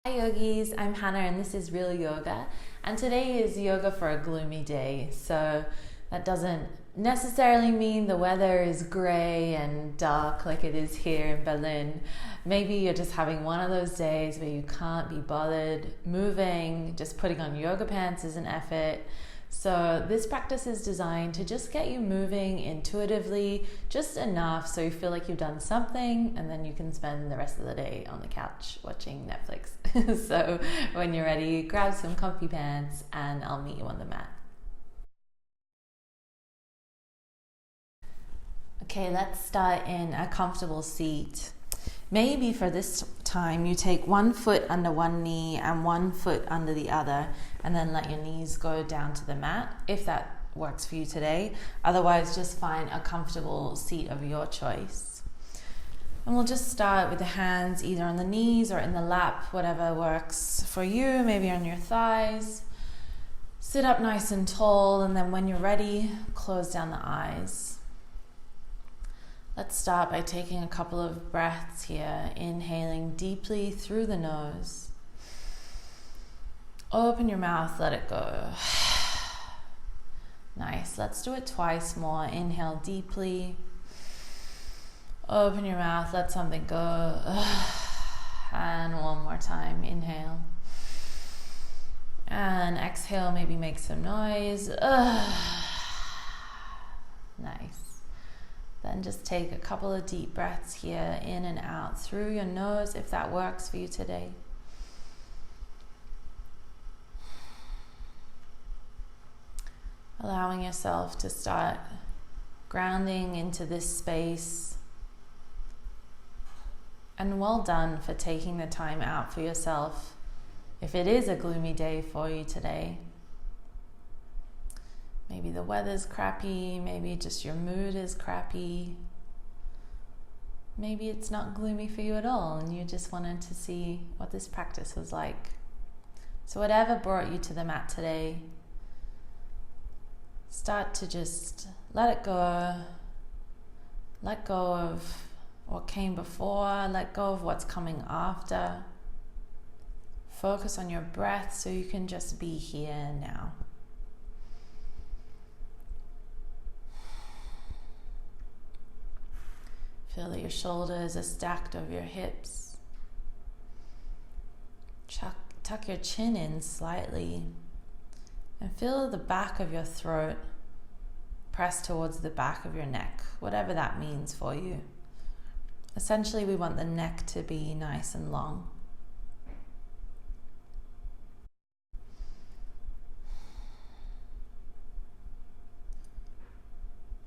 Hi yogis, I'm Hanna and this is Real Yoga, and today is yoga for a gloomy day. So that doesn't necessarily mean the weather is grey and dark like it is here in Berlin. Maybe you're just having one of those days where you can't be bothered moving, just putting on yoga pants is an effort. So this practice is designed to just get you moving intuitively, just enough so you feel like you've done something, and then you can spend the rest of the day on the couch watching Netflix. So when you're ready, grab some comfy pants and I'll meet you on the mat. Okay, let's start in a comfortable seat. Maybe for this time you take one foot under one knee and one foot under the other, and then let your knees go down to the mat if that works for you today. Otherwise, just find a comfortable seat of your choice. And we'll just start with the hands either on the knees or in the lap, whatever works for you, maybe on your thighs. Sit up nice and tall, and then when you're ready, close down the eyes. Let's start by taking a couple of breaths here, inhaling deeply through the nose. Open your mouth, let it go. Nice, let's do it twice more. Inhale deeply. Open your mouth, let something go. And one more time, inhale. And exhale, maybe make some noise. Nice. Then just take a couple of deep breaths here, in and out through your nose if that works for you today. Allowing yourself to start grounding into this space. And well done for taking the time out for yourself if it is a gloomy day for you today. Maybe the weather's crappy, maybe just your mood is crappy. Maybe it's not gloomy for you at all and you just wanted to see what this practice was like. So whatever brought you to the mat today, start to just let it go. Let go of what came before, let go of what's coming after. Focus on your breath so you can just be here now. Feel that your shoulders are stacked over your hips. Tuck your chin in slightly and feel the back of your throat press towards the back of your neck, whatever that means for you. Essentially, we want the neck to be nice and long.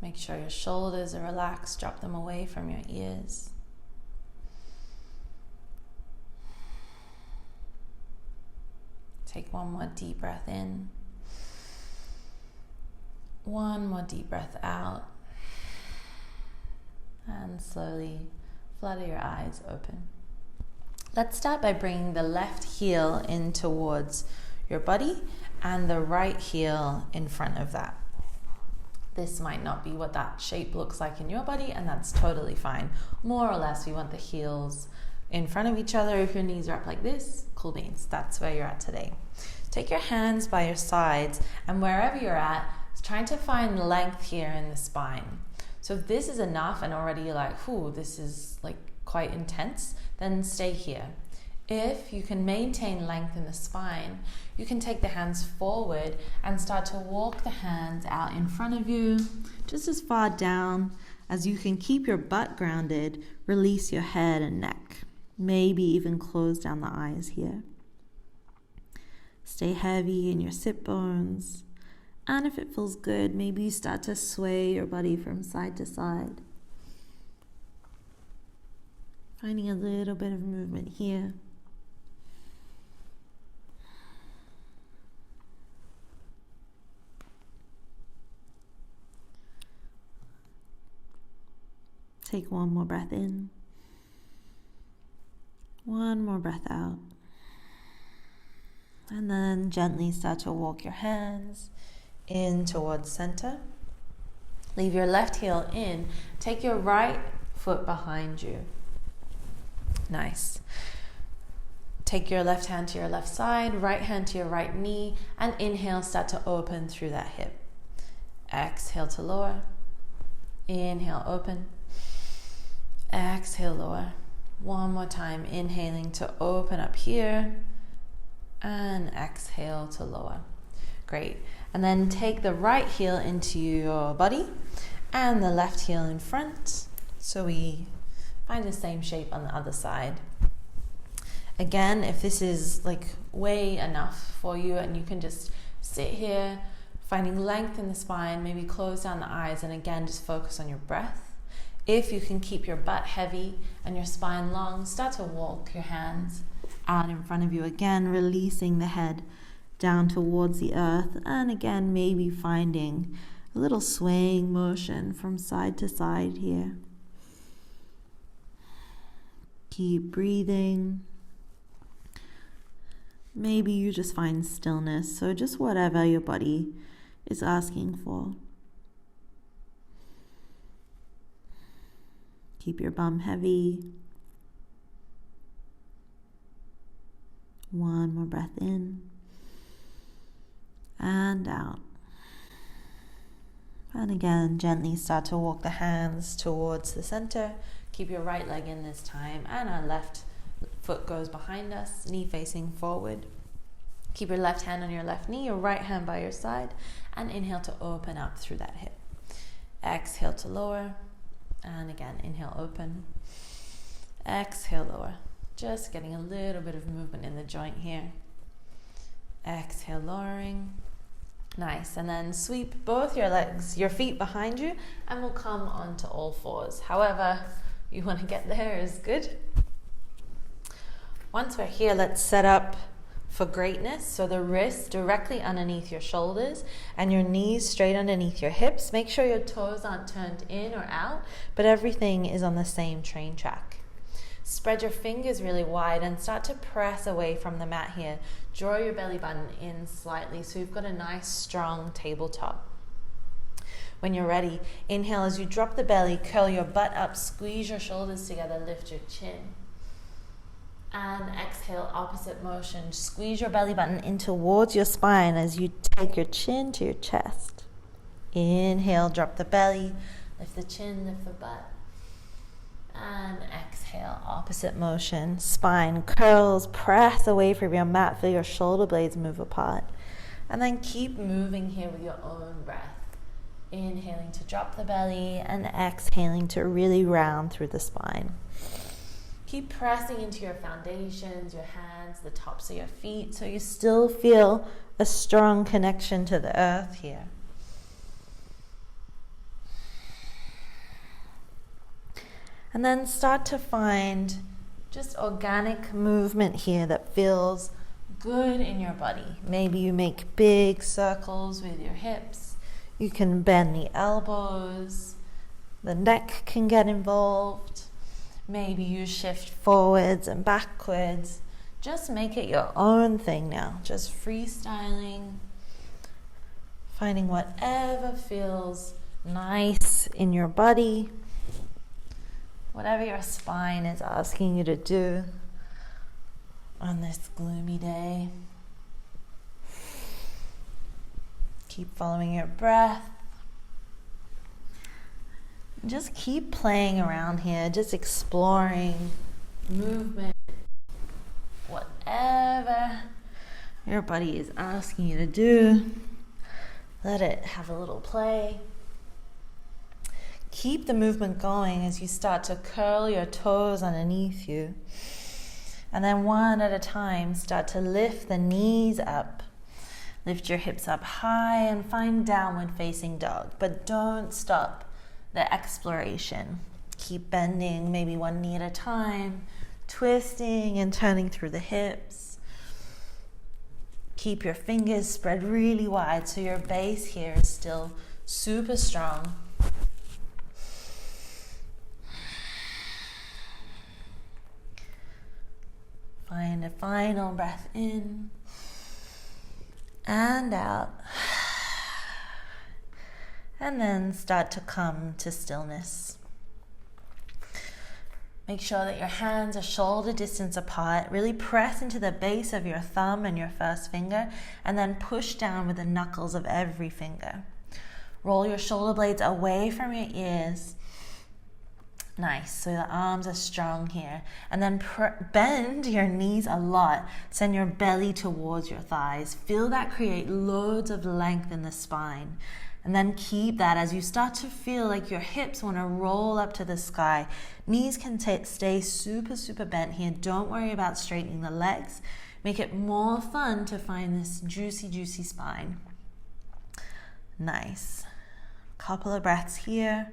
Make sure your shoulders are relaxed, drop them away from your ears. Take one more deep breath in. One more deep breath out. And slowly flutter your eyes open. Let's start by bringing the left heel in towards your body and the right heel in front of that. This might not be what that shape looks like in your body, and that's totally fine. More or less, we want the heels in front of each other. If your knees are up like this, cool beans. That's where you're at today. Take your hands by your sides, and wherever you're at, trying to find length here in the spine. So if this is enough and already you're like, whew, this is like quite intense, then stay here. If you can maintain length in the spine, you can take the hands forward and start to walk the hands out in front of you, just as far down as you can keep your butt grounded. Release your head and neck. Maybe even close down the eyes here. Stay heavy in your sit bones. And if it feels good, maybe you start to sway your body from side to side. Finding a little bit of movement here. Take one more breath in. One more breath out. And then gently start to walk your hands in towards center. Leave your left heel in. Take your right foot behind you. Nice. Take your left hand to your left side, right hand to your right knee, and inhale, start to open through that hip. Exhale to lower. Inhale, open. Exhale, lower. One more time, inhaling to open up here, and exhale to lower. Great. And then take the right heel into your body and the left heel in front, so we find the same shape on the other side. Again, if this is like way enough for you and you can just sit here, finding length in the spine, maybe close down the eyes, and again, just focus on your breath. If you can keep your butt heavy and your spine long, start to walk your hands out in front of you. Again, releasing the head down towards the earth, and again, maybe finding a little swaying motion from side to side here. Keep breathing. Maybe you just find stillness, so just whatever your body is asking for. Keep your bum heavy. One more breath in and out. And again, gently start to walk the hands towards the center. Keep your right leg in this time, and our left foot goes behind us, knee facing forward. Keep your left hand on your left knee, your right hand by your side, and inhale to open up through that hip. Exhale to lower, and again, inhale, open. Exhale, lower. Just getting a little bit of movement in the joint here. Exhale, lowering. Nice. And then sweep both your legs, your feet behind you, and we'll come onto all fours. However you want to get there is good. Once we're here, let's set up for greatness. So the wrists directly underneath your shoulders and your knees straight underneath your hips. Make sure your toes aren't turned in or out, but everything is on the same train track. Spread your fingers really wide and start to press away from the mat here. Draw your belly button in slightly so you've got a nice strong tabletop. When you're ready, inhale as you drop the belly, curl your butt up, squeeze your shoulders together, lift your chin. And exhale, opposite motion. Squeeze your belly button in towards your spine as you take your chin to your chest. Inhale, drop the belly, lift the chin, lift the butt. And exhale, opposite motion. Spine curls, press away from your mat, feel your shoulder blades move apart. And then keep moving here with your own breath. Inhaling to drop the belly and exhaling to really round through the spine. Keep pressing into your foundations, your hands, the tops of your feet, so you still feel a strong connection to the earth here. And then start to find just organic movement here that feels good in your body. Maybe you make big circles with your hips. You can bend the elbows. The neck can get involved. Maybe you shift forwards and backwards. Just make it your own thing now. Just freestyling. Finding whatever feels nice in your body. Whatever your spine is asking you to do on this gloomy day. Keep following your breath. Just keep playing around here, just exploring movement, whatever your body is asking you to do. Let it have a little play. Keep the movement going as you start to curl your toes underneath you. And then one at a time, start to lift the knees up. Lift your hips up high and find downward facing dog. But don't stop the exploration. Keep bending, maybe one knee at a time, twisting and turning through the hips. Keep your fingers spread really wide so your base here is still super strong. Find a final breath in and out. And then start to come to stillness. Make sure that your hands are shoulder distance apart. Really press into the base of your thumb and your first finger, and then push down with the knuckles of every finger. Roll your shoulder blades away from your ears. Nice, so the arms are strong here. And then bend your knees a lot. Send your belly towards your thighs. Feel that create loads of length in the spine. And then keep that as you start to feel like your hips want to roll up to the sky. Knees can stay super, super bent here. Don't worry about straightening the legs. Make it more fun to find this juicy, juicy spine. Nice. Couple of breaths here.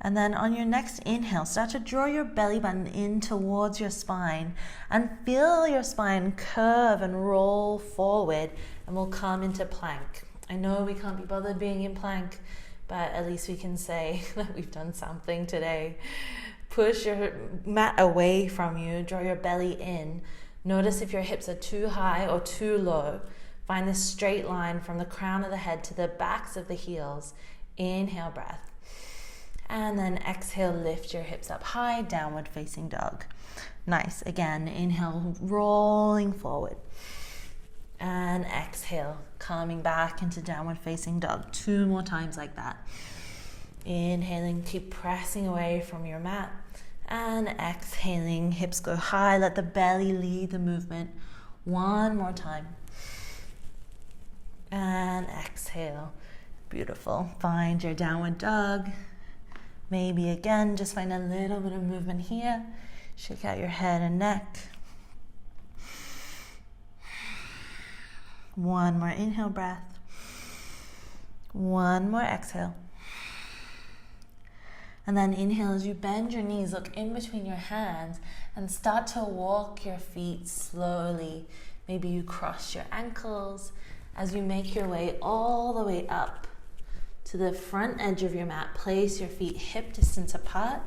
And then on your next inhale, start to draw your belly button in towards your spine and feel your spine curve and roll forward, and we'll come into plank. I know we can't be bothered being in plank, but at least we can say that we've done something today. Push your mat away from you, draw your belly in. Notice if your hips are too high or too low. Find this straight line from the crown of the head to the backs of the heels. Inhale, breath. And then exhale, lift your hips up high, downward facing dog. Nice. Again, inhale, rolling forward. And exhale, coming back into downward facing dog. 2 more times like that. Inhaling, keep pressing away from your mat. And exhaling, hips go high, let the belly lead the movement. 1 more time. And exhale. Beautiful. Find your downward dog. Maybe again, just find a little bit of movement here. Shake out your head and neck. 1 more inhale breath. 1 more exhale. And then inhale as you bend your knees, look in between your hands and start to walk your feet slowly. Maybe you cross your ankles as you make your way all the way up to the front edge of your mat. Place your feet hip distance apart.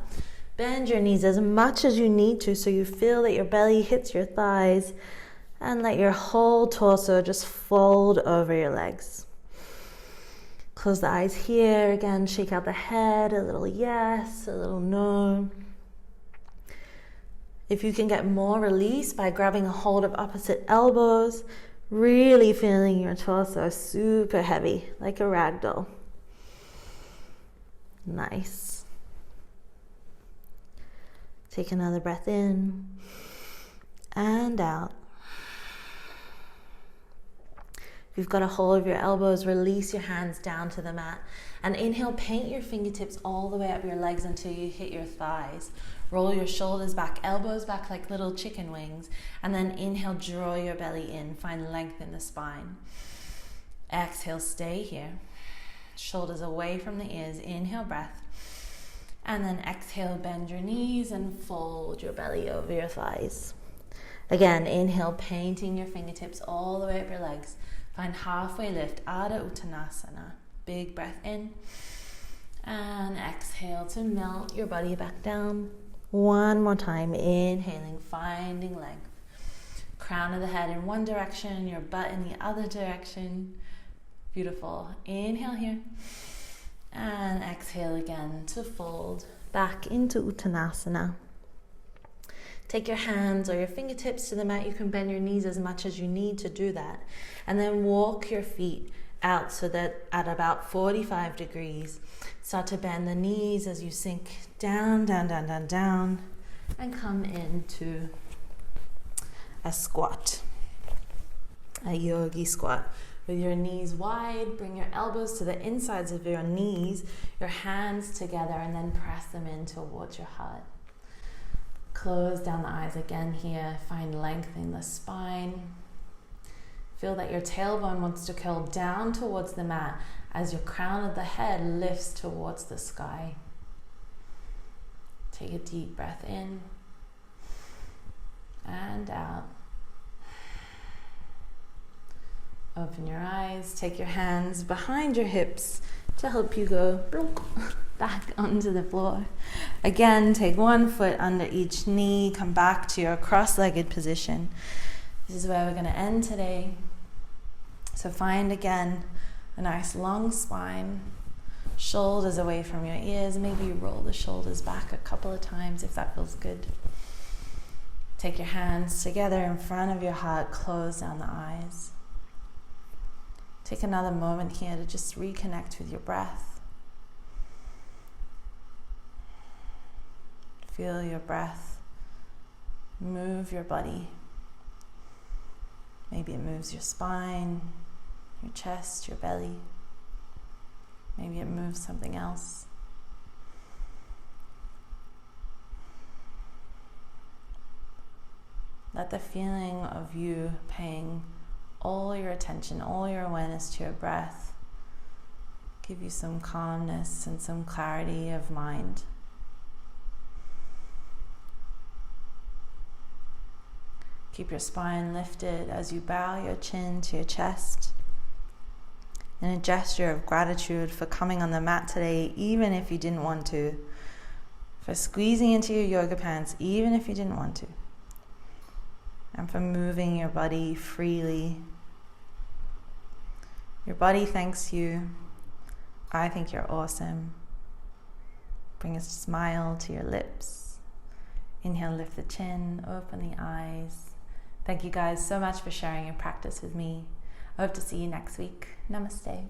Bend your knees as much as you need to so you feel that your belly hits your thighs, and let your whole torso just fold over your legs. Close the eyes here. Again, shake out the head, a little yes, a little no. If you can get more release by grabbing a hold of opposite elbows, really feeling your torso super heavy, like a rag doll. Nice. Take another breath in and out. If you've got a hold of your elbows, release your hands down to the mat. And inhale, paint your fingertips all the way up your legs until you hit your thighs. Roll your shoulders back, elbows back like little chicken wings. And then inhale, draw your belly in. Find length in the spine. Exhale, stay here. Shoulders away from the ears. Inhale, breath. And then exhale, bend your knees and fold your belly over your thighs. Again, inhale, painting your fingertips all the way up your legs. Find halfway lift, Ardha Uttanasana. Big breath in. And exhale to melt your body back down. 1 more time, inhaling, finding length. Crown of the head in one direction, your butt in the other direction. Beautiful. Inhale here. And exhale again to fold back into Uttanasana. Take your hands or your fingertips to the mat. You can bend your knees as much as you need to do that. And then walk your feet out so that at about 45 degrees, start to bend the knees as you sink down, down, down, down, down, and come into a squat, a yogi squat. With your knees wide, bring your elbows to the insides of your knees, your hands together, and then press them in towards your heart. Close down the eyes again here. Find length in the spine. Feel that your tailbone wants to curl down towards the mat as your crown of the head lifts towards the sky. Take a deep breath in and out. Open your eyes, take your hands behind your hips to help you go back onto the floor. Again, take one foot under each knee, come back to your cross-legged position. This is where we're going to end today. So find again a nice long spine. shoulders away from your ears. Maybe you roll the shoulders back a couple of times if that feels good. Take your hands together in front of your heart, close down the eyes. Take another moment here to just reconnect with your breath. Feel your breath move your body. Maybe it moves your spine, your chest, your belly. Maybe it moves something else. Let the feeling of you paying all your attention, all your awareness to your breath give you some calmness and some clarity of mind. Keep your spine lifted as you bow your chin to your chest in a gesture of gratitude for coming on the mat today, even if you didn't want to, for squeezing into your yoga pants, even if you didn't want to, and for moving your body freely. Your body thanks you. I think you're awesome. Bring a smile to your lips. Inhale, lift the chin, open the eyes. Thank you guys so much for sharing your practice with me. I hope to see you next week. Namaste.